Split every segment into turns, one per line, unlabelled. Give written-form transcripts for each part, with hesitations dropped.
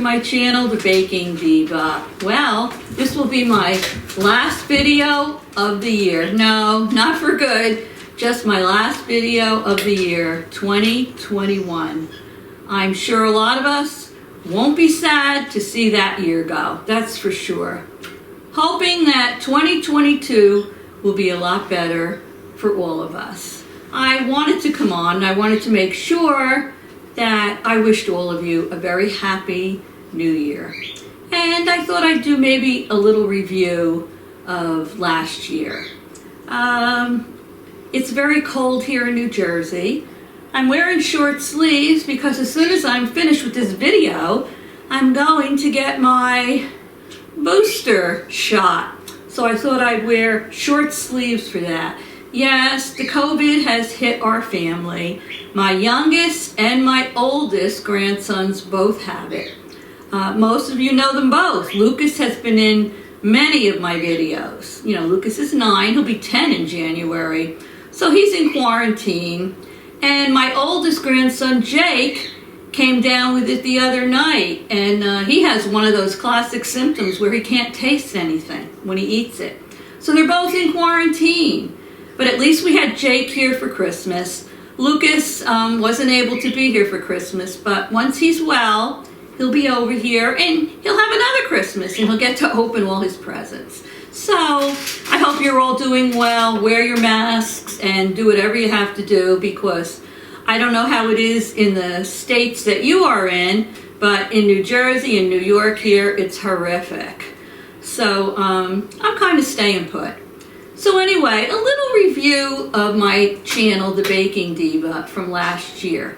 my channel, The Baking Diva. Well, this will be my last video of the year. No, not for good, just my last video of the year, 2021. I'm sure a lot of us won't be sad to see that year go, that's for sure. Hoping that 2022 will be a lot better for all of us. I wanted to come on and I wanted to make sure that I wished all of you a very happy new year. And I thought I'd do maybe a little review of last year. It's very cold here in New Jersey. I'm wearing short sleeves because as soon as I'm finished with this video, I'm going to get my booster shot. So I thought I'd wear short sleeves for that. Yes, the COVID has hit our family. My youngest and my oldest grandsons both have it. Most of you know them both. Lucas has been in many of my videos. You know, Lucas is 9, he'll be 10 in January. So he's in quarantine. And my oldest grandson, Jake, came down with it the other night. And he has one of those classic symptoms where he can't taste anything when he eats it. So they're both in quarantine. But at least we had Jake here for Christmas. Lucas wasn't able to be here for Christmas, but once he's well, he'll be over here and he'll have another Christmas and he'll get to open all his presents. So I hope you're all doing well. Wear your masks and do whatever you have to do, because I don't know how it is in the states that you are in, but in New Jersey and New York here, it's horrific. So I'm kind of staying put. So anyway, a little review of my channel, The Baking Diva, from last year.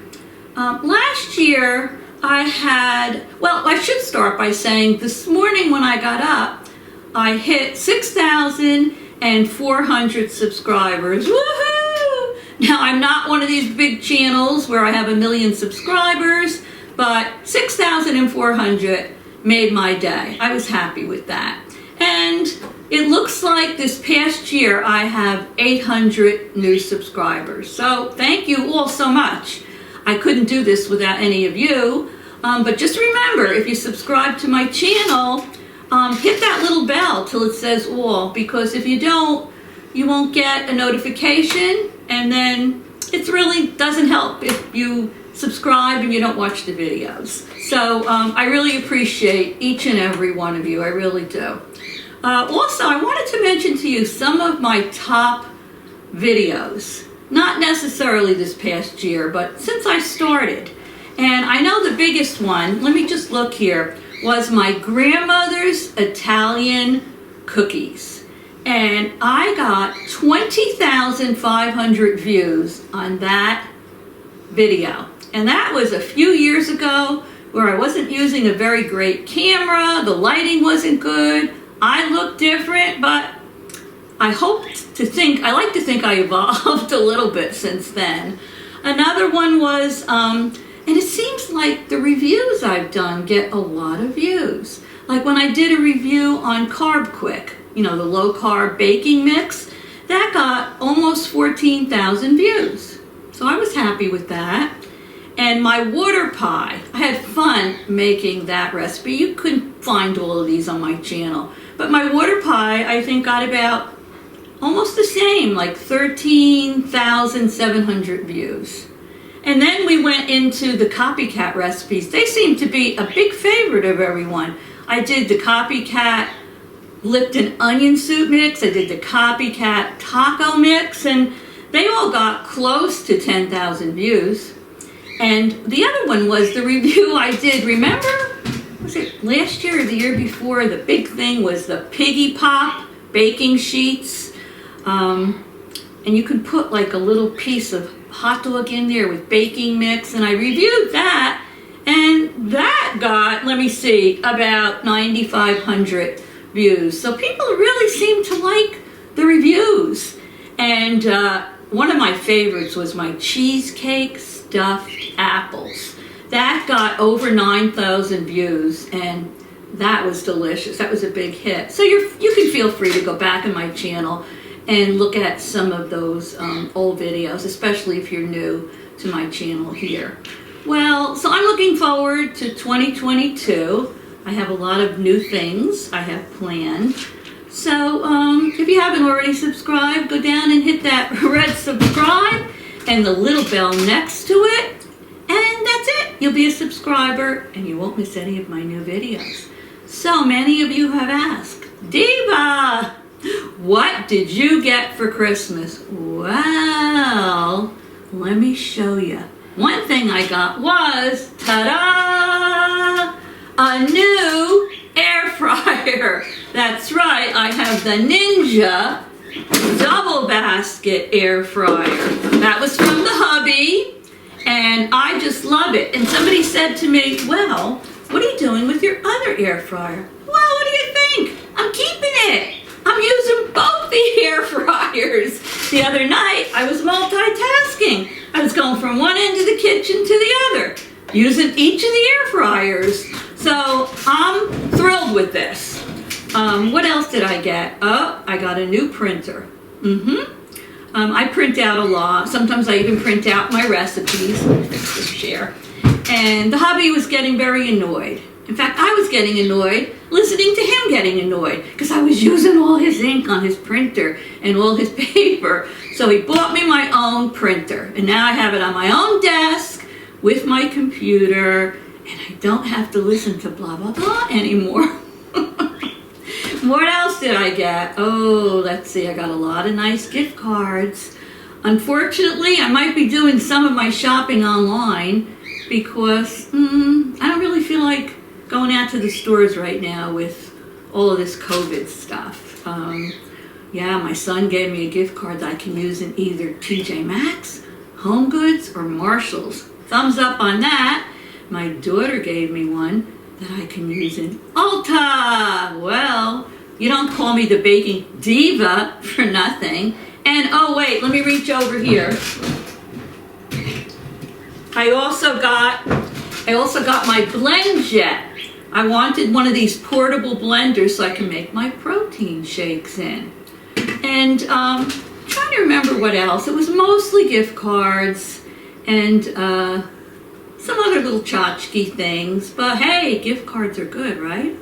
Last year I had, well, I should start by saying this morning when I got up, I hit 6,400 subscribers. Woohoo! Now I'm not one of these big channels where I have 1 million subscribers, but 6,400 made my day. I was happy with that. And it looks like this past year I have 800 new subscribers. So thank you all so much. I couldn't do this without any of you. But just remember, if you subscribe to my channel, hit that little bell till it says all, because if you don't, you won't get a notification, and then it really doesn't help if you subscribe and you don't watch the videos. So I really appreciate each and every one of you, I really do. Also, I wanted to mention to you some of my top videos, not necessarily this past year, but since I started. And I know the biggest one, let me just look here, was my grandmother's Italian cookies. And I got 20,500 views on that video. And that was a few years ago where I wasn't using a very great camera, the lighting wasn't good, I look different, but I like to think I evolved a little bit since then. Another one was, and it seems like the reviews I've done get a lot of views. Like when I did a review on Carb Quick, you know, the low carb baking mix, that got almost 14,000 views. So I was happy with that. And my water pie, I had fun making that recipe. You couldn't find all of these on my channel. But my water pie, I think, got about almost the same, like 13,700 views. And then we went into the copycat recipes. They seem to be a big favorite of everyone. I did the copycat Lipton onion soup mix. I did the copycat taco mix, and they all got close to 10,000 views. And the other one was the review I did, remember? Was it last year or the year before? The big thing was the Piggy Pop baking sheets. And you could put like a little piece of hot dog in there with baking mix. And I reviewed that. And that got, let me see, about 9,500 views. So people really seem to like the reviews. And one of my favorites was my Cheesecake stuffed apples. That got over 9,000 views, and that was delicious. That was a big hit. So you can feel free to go back in my channel and look at some of those old videos, especially if you're new to my channel here. Well, so I'm looking forward to 2022. I have a lot of new things I have planned. So if you haven't already subscribed, go down and hit that red subscribe and the little bell next to it. And that's it. You'll be a subscriber and you won't miss any of my new videos. So many of you have asked, Diva, what did you get for Christmas? Well, let me show you. One thing I got was, ta-da, a new air fryer. That's right, I have the Ninja double basket air fryer. That was from the hubby, and I just love it. And somebody said to me, well, what are you doing with your other air fryer? Well, what do you think? I'm keeping it. I'm using both the air fryers. The other night, I was multitasking. I was going from one end of the kitchen to the other, using each of the air fryers. So I'm thrilled with this. What else did I get? Oh, I got a new printer. I print out a lot. Sometimes I even print out my recipes. Just share. And the hubby was getting very annoyed. In fact, I was getting annoyed listening to him getting annoyed because I was using all his ink on his printer and all his paper. So he bought me my own printer. And now I have it on my own desk with my computer. And I don't have to listen to blah, blah, blah anymore. What else did I get? Oh, let's see. I got a lot of nice gift cards. Unfortunately, I might be doing some of my shopping online because I don't really feel like going out to the stores right now with all of this COVID stuff. Yeah, my son gave me a gift card that I can use in either TJ Maxx, Home Goods, or Marshall's. Thumbs up on that. My daughter gave me one that I can use in Ulta. Well, you don't call me the baking diva for nothing. And oh wait, let me reach over here. I also got my Blend Jet. I wanted one of these portable blenders so I can make my protein shakes in. And I'm trying to remember what else. It was mostly gift cards and some other little tchotchke things. But hey, gift cards are good, right?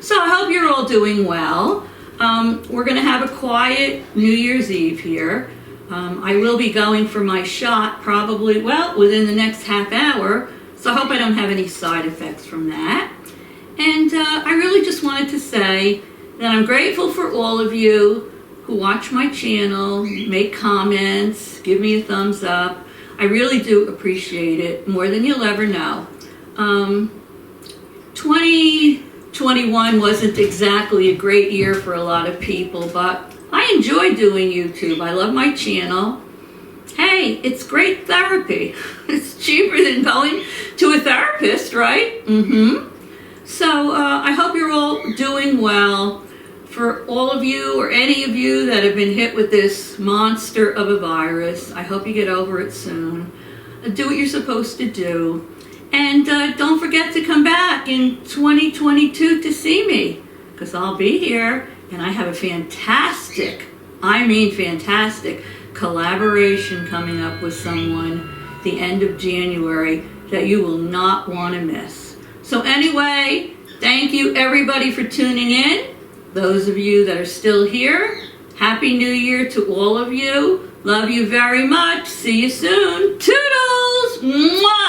So I hope you're all doing well. We're going to have a quiet New Year's Eve here. I will be going for my shot probably, well, within the next half hour. So I hope I don't have any side effects from that. And I really just wanted to say that I'm grateful for all of you who watch my channel, make comments, give me a thumbs up. I really do appreciate it more than you'll ever know. 2021 wasn't exactly a great year for a lot of people, but I enjoy doing YouTube. I love my channel. Hey, it's great therapy. It's cheaper than going to a therapist, right? So I hope you're all doing well. For all of you or any of you that have been hit with this monster of a virus, I hope you get over it soon. Do what you're supposed to do. And don't forget to come back in 2022 to see me, because I'll be here and I have a fantastic, I mean fantastic, collaboration coming up with someone the end of January that you will not want to miss. So anyway, thank you everybody for tuning in. Those of you that are still here, Happy New Year to all of you. Love you very much. See you soon. Toodles! Mwah!